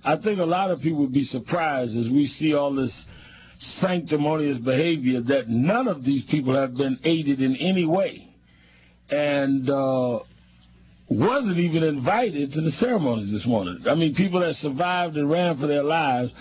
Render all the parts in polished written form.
I think a lot of people would be surprised as we see all this sanctimonious behavior that none of these people have been aided in any way and wasn't even invited to the ceremonies this morning. I mean, people that survived and ran for their lives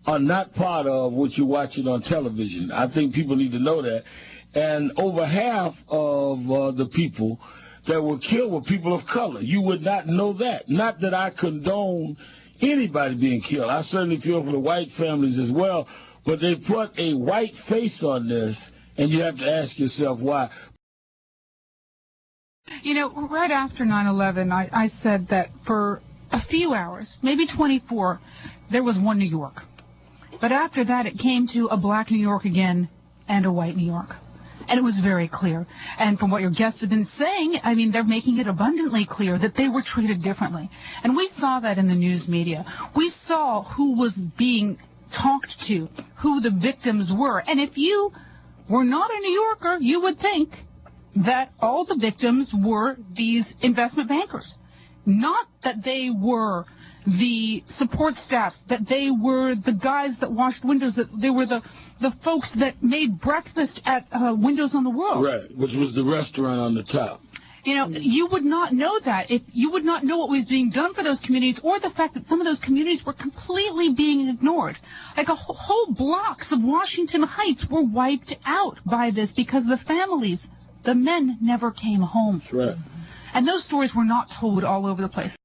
are not part of what you're watching on television. I think people need to know that. And over half of the people that were killed were people of color. You would not know that. Not that I condone anybody being killed. I certainly feel for the white families as well. But they put a white face on this, and you have to ask yourself why. You know, right after 9/11, I said that for a few hours, maybe 24, there was one New York. But after that, it came to a black New York again and a white New York. And it was very clear. And from what your guests have been saying, I mean, they're making it abundantly clear that they were treated differently. And we saw that in the news media. We saw who was being talked to, who the victims were. And if you were not a New Yorker, you would think that all the victims were these investment bankers. Not that they were the support staffs, that they were the guys that washed windows, that they were the folks that made breakfast at Windows on the World. Right, which was the restaurant on the top. You know, you would not know that if you would not know what was being done for those communities, or the fact that some of those communities were completely being ignored. Like whole blocks of Washington Heights were wiped out by this because the families, the men never came home. That's right. And those stories were not told all over the place.